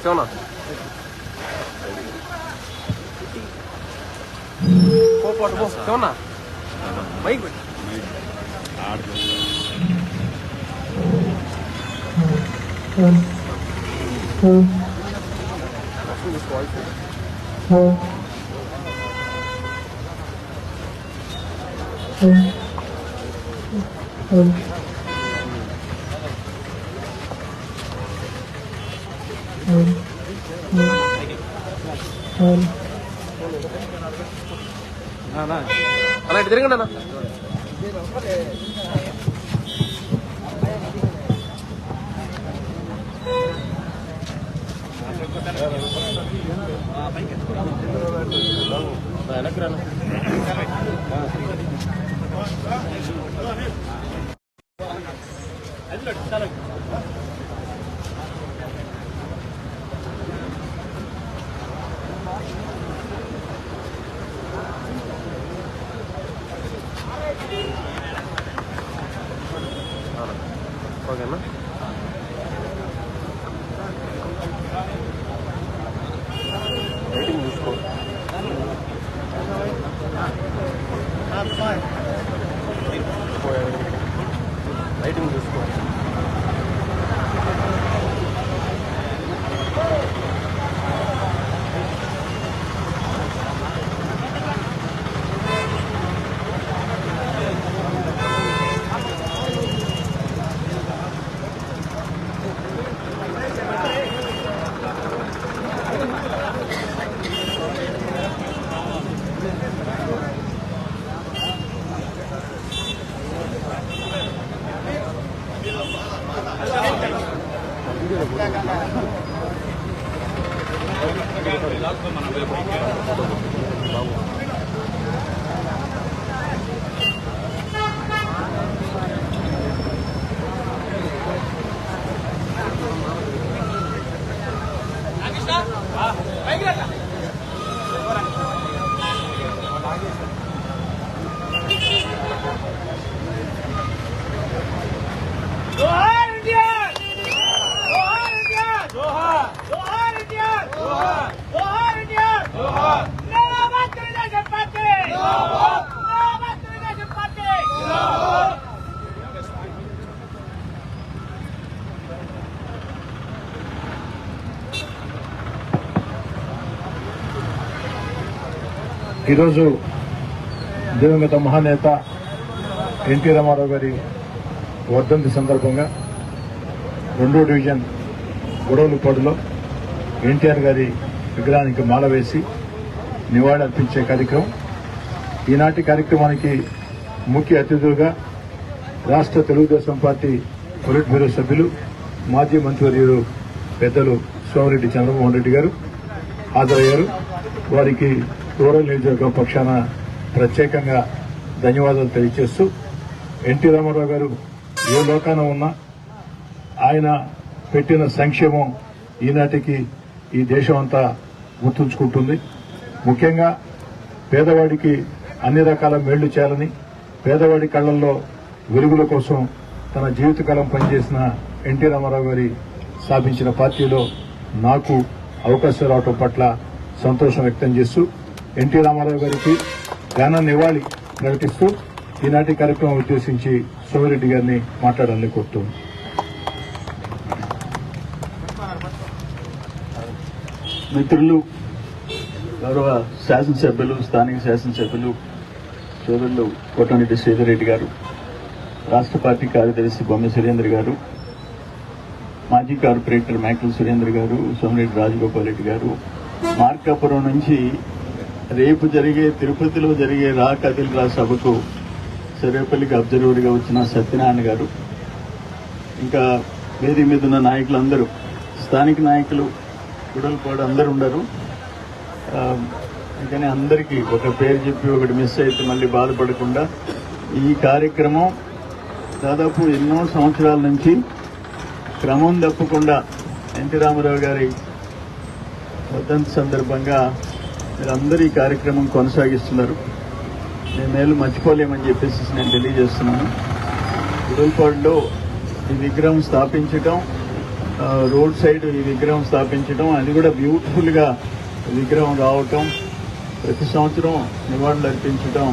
Fiona. Go, Fiona. Mike. అలా ఇటు తిరగండి అన్న. ఓకేనా? రైటింగ్ చూసుకో. రైటింగ్ చూసుకో. ఈరోజు దివంగత మహానేత ఎన్టీ రామారావు గారి వర్ధంతి సందర్భంగా 2వ డివిజన్ గొడవలపాడులో ఎన్టీఆర్ గారి విగ్రహానికి మాల వేసి నివాళి అర్పించే కార్యక్రమం. ఈనాటి కార్యక్రమానికి ముఖ్య అతిథులుగా రాష్ట్ర తెలుగుదేశం పార్టీ పొలిట్ బ్యూరో సభ్యులు మాజీ మంత్రివర్యులు పెద్దలు సోమిరెడ్డి చంద్రమోహన్ రెడ్డి గారు హాజరయ్యారు. వారికి రూరల్ నియోజకవర్గ పక్షాన ప్రత్యేకంగా ధన్యవాదాలు తెలియజేస్తూ, ఎన్టీ రామారావు గారు ఏ లోకాన ఉన్నా ఆయన పెట్టిన సంక్షేమం ఈనాటికి ఈ దేశం అంతా గుర్తుంచుకుంటుంది. ముఖ్యంగా పేదవాడికి అన్ని రకాల మేళ్లు చేయాలని, పేదవాడి కళ్లల్లో వెలుగుల కోసం తన జీవితకాలం పనిచేసిన ఎన్టీ రామారావు గారి స్థాపించిన పార్టీలో నాకు అవకాశం రావడం పట్ల సంతోషం వ్యక్తం చేస్తూ ఎన్టీ రామారావు గారికి ఘన నివాళి ప్రకటిస్తూ ఈనాటి కార్యక్రమం ఉద్దేశించి సోమిరెడ్డి గారిని మాట్లాడాలని కోరుతున్నాను. మిత్రులు, గౌరవ శాసనసభ్యులు, స్థానిక శాసనసభ్యులు సోదరులు కోటమిరెడ్డి శ్రీధర్ రెడ్డి గారు, రాష్ట్ర పార్టీ కార్యదర్శి బొమ్మ సురేంద్ర గారు, మాజీ కార్పొరేటర్ మేకల సురేంద్ర గారు, సోమిరెడ్డి రాజగోపాల్ రెడ్డి గారు, మార్కాపురం నుంచి రేపు జరిగే తిరుపతిలో జరిగే రా కదిల్రా సభకు సర్వేపల్లికి అబ్జర్వర్గా వచ్చిన సత్యనారాయణ గారు, ఇంకా వేదిక మీద ఉన్న నాయకులందరూ, స్థానిక నాయకులు గుడలపాడు అందరూ ఉన్నారు. అందుకని అందరికీ ఒక పేరు చెప్పి ఒకటి మిస్ అయితే మళ్ళీ బాధపడకుండా, ఈ కార్యక్రమం దాదాపు ఎన్నో సంవత్సరాల నుంచి క్రమం తప్పకుండా ఎన్టీ రామారావు గారి వర్ధంతి సందర్భంగా మీరందరూ ఈ కార్యక్రమం కొనసాగిస్తున్నారు. మేమేళ్ళు మర్చిపోలేమని చెప్పేసి నేను తెలియజేస్తున్నాను. గుడలపాడులో ఈ విగ్రహం స్థాపించడం, రోడ్ సైడ్ ఈ విగ్రహం స్థాపించడం, అది కూడా బ్యూటిఫుల్ గా విగ్రహం రావటం, ప్రతి సంవత్సరం నివాళులు అర్పించడం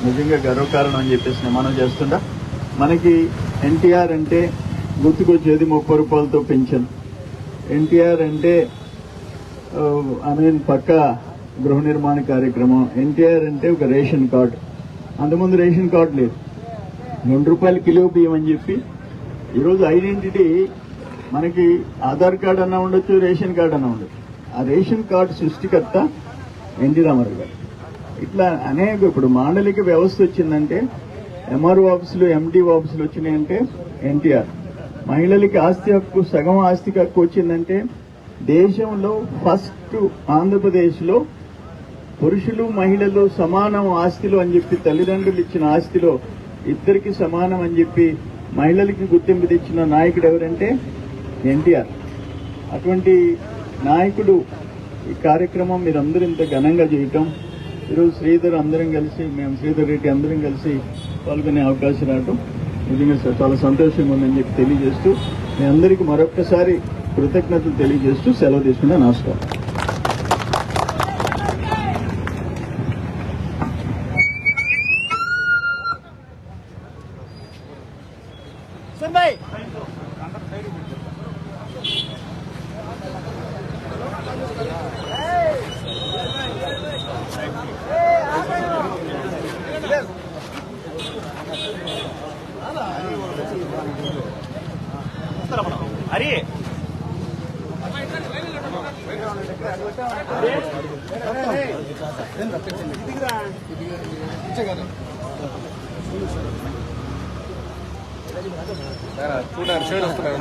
నిజంగా గర్వకారణం అని చెప్పేసి మనం చేస్తుందా. మనకి ఎన్టీఆర్ అంటే గుర్తుకొచ్చేది 30 రూపాయలతో పెన్షన్. ఎన్టీఆర్ అంటే పక్క గృహ నిర్మాణ కార్యక్రమం. ఎన్టీఆర్ అంటే ఒక రేషన్ కార్డు. అంతకుముందు రేషన్ కార్డు లేదు. 2 రూపాయలు కిలో బియ్యం అని చెప్పి ఈరోజు ఐడెంటిటీ మనకి ఆధార్ కార్డు అన్నా ఉండొచ్చు, రేషన్ కార్డు అన్నా ఉండొచ్చు. ఆ రేషన్ కార్డు సృష్టికర్త ఎన్టీ రామారావు గారు. ఇట్లా అనేక ఇప్పుడు మాండలిక వ్యవస్థ వచ్చిందంటే, ఎంఆర్ఓ ఆఫీసులు, ఎండి ఆఫీసులు వచ్చినాయంటే ఎన్టీఆర్. మహిళలకి ఆస్తి హక్కు, సగం ఆస్తి హక్కు వచ్చిందంటే దేశంలో ఫస్ట్ ఆంధ్రప్రదేశ్ లో పురుషులు మహిళలు సమానం ఆస్తిలో అని చెప్పి తల్లిదండ్రులు ఇచ్చిన ఆస్తిలో ఇద్దరికి సమానం అని చెప్పి మహిళలకి గుర్తింపు తెచ్చిన నాయకుడు ఎవరంటే ఎన్టీఆర్. అటువంటి నాయకుడు ఈ కార్యక్రమం మీరందరూ ఇంత ఘనంగా చేయటం, ఈరోజు శ్రీధర్ అందరం కలిసి, మేము శ్రీధర్ రెడ్డి అందరం కలిసి పాల్గొనే అవకాశం రావటం నిజంగా చాలా సంతోషంగా ఉందని చెప్పి తెలియజేస్తూ, మీ అందరికీ మరొక్కసారి కృతజ్ఞతలు తెలియజేస్తూ సెలవు తీసుకునే నమస్కారం. హరి చూడాలి షేర్ వస్తున్నాయి.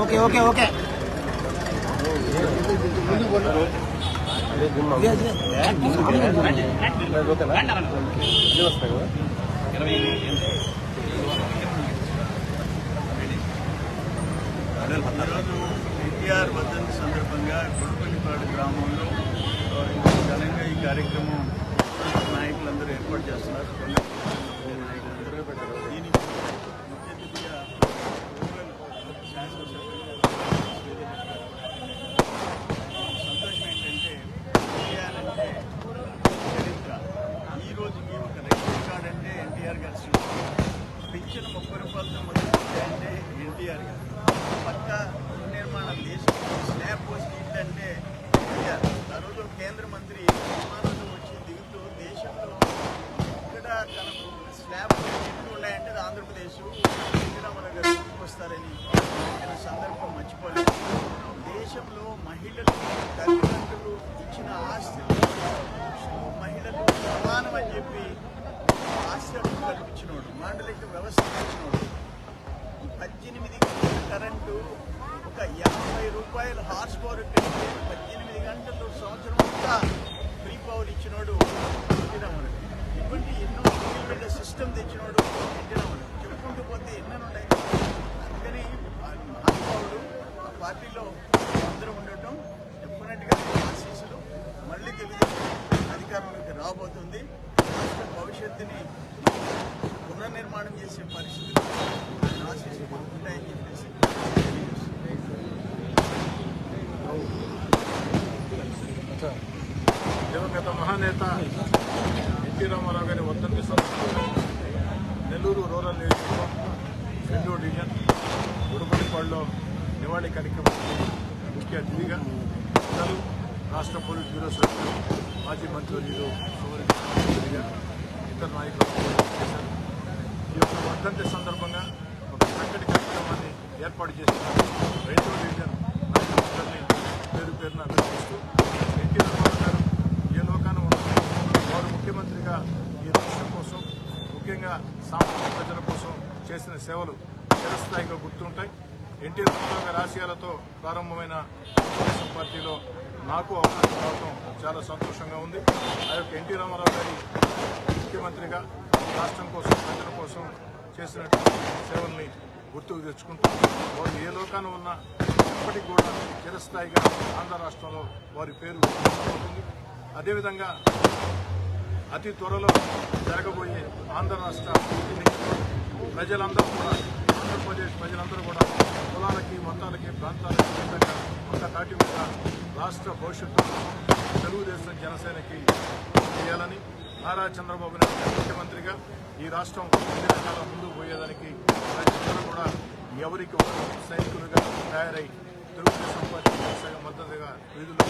ఓకే ఓకే ఓకే ఎన్టీఆర్ వర్ధంతి సందర్భంగా గుడిపల్లిపాడు గ్రామంలో ఘనంగా ఈ కార్యక్రమం నాయకులందరూ ఏర్పాటు చేస్తున్నారు. దీనికి ముఖ్య అతిథిగా సంతోషం ఏంటంటే ఎన్టీఆర్ అంటే చరిత్ర. ఈ రోజుకి ఒక రేషన్ కార్డు అంటే ఎన్టీఆర్ గారు, పెన్షన్ 30 రూపాయలతో మొదలుపెట్టాయంటే ఎన్టీఆర్ గారు, పక్క నిర్మాణ దేశం స్లాబ్ పోస్ట్ అంటే ఎన్టీఆర్. ఆ రోజు కేంద్ర మంత్రి విమానంలో వచ్చి దిగుతూ దేశంలో ఇక్కడ తనకు స్లాబ్ ఎన్ని ఉన్నాయంటే అది ఆంధ్రప్రదేశ్, రామారావు గారు వస్తారని చెప్పిన సందర్భం మర్చిపోలేదు. దేశంలో మహిళలు తల్లిదండ్రులు ఇచ్చిన ఆస్తులు మహిళలు సమానం అని చెప్పి ఆస్తి హక్కు కల్పించినోడు, మాండలిక వ్యవస్థ ఇచ్చినోడు. 18 గంటల కరెంటు ఒక 50 రూపాయలు హార్స్ పవర్ పెడితే 18 గంటలు సంవత్సరం అంతా ఫ్రీ పవర్ ఇచ్చినోడు ఎన్టీ రామారావు. ఇటువంటి ఎన్నో పెద్ద సిస్టమ్ తెచ్చినోడు ఎన్టీ రామారావు. చెప్పుకుంటూ పోతే ఎన్నో ఉన్నాయి. అందుకని మహానుభావుడు ఆ పార్టీలో అందరూ ఉండటం, చెప్పుకున్నట్టుగా ఆశీస్సులు మళ్ళీ తెలుగుదేశం అధికారంలోకి రాబోతుంది. రాష్ట్ర భవిష్యత్తుని పునర్నిర్మాణం చేసే పరిస్థితులు ఆశీస్సులు ఉంటాయని చెప్పేసి దివంగత మహానేత ఎన్టీ రామారావు గారి వర్ధంతి సందర్భంగా నెల్లూరు రూరల్ నియోజకవర్గం 2వ డివిజన్ గుడిపల్లిపాడులో నివాళి కార్యక్రమానికి ముఖ్య అతిథిగా పెద్దలు రాష్ట్ర పోలీస్ బ్యూరో సభ్యులు, మాజీ మంత్రివర్యులు సోమరెడ్డి, ఇతర నాయకులు చేశారు. ఈ యొక్క వర్ధంతి సందర్భంగా ఒక చక్కటి కార్యక్రమాన్ని ఏర్పాటు చేసిన 2వ డివిజన్ నాయకులందరినీ పేరు పేరున అభినందిస్తూ, ఎన్టీ రామారావు గారు ఏ లోకాన ఉన్నారు, వారు ముఖ్యమంత్రిగా ఈ రాష్ట్రం కోసం, ముఖ్యంగా సామాన్య ప్రజల కోసం చేసిన సేవలు చిరస్థాయిగా గుర్తుంటాయి. ఎన్టీ రామారావు గారి ఆశయాలతో ప్రారంభమైన తెలుగుదేశం పార్టీలో నాకు అవకాశం రావడం చాలా సంతోషంగా ఉంది. ఆ యొక్క ఎన్టీ రామారావు గారి ముఖ్యమంత్రిగా రాష్ట్రం కోసం ప్రజల కోసం చేసినటువంటి సేవల్ని గుర్తుకు తెచ్చుకుంటూ వారు ఏ లోకాన ఉన్నా ఇప్పటికి కూడా చిరస్థాయిగా ఆంధ్ర రాష్ట్రంలో వారి పేరు ఉంటుంది. అదేవిధంగా అతి త్వరలో జరగబోయే ఆంధ్ర రాష్ట్ర ఎన్నికల్లో ప్రజలందరూ కూడా ఆంధ్రప్రదేశ్ ప్రజలందరూ కూడా కులాలకి మతాలకి ప్రాంతాలకి విధంగా ఒక తాటి మీద రాష్ట్ర భవిష్యత్తు తెలుగుదేశం జనసేనకి చేయాలని నారా చంద్రబాబు నాయుడు ముఖ్యమంత్రిగా ఈ రాష్ట్రం అన్ని రకాల ముందుకు పోయేదానికి ప్రజలందరూ కూడా ఎవరికి సైనికులుగా తయారై తెలుగుదేశం పార్టీ మద్దతుగా వీధుల్లో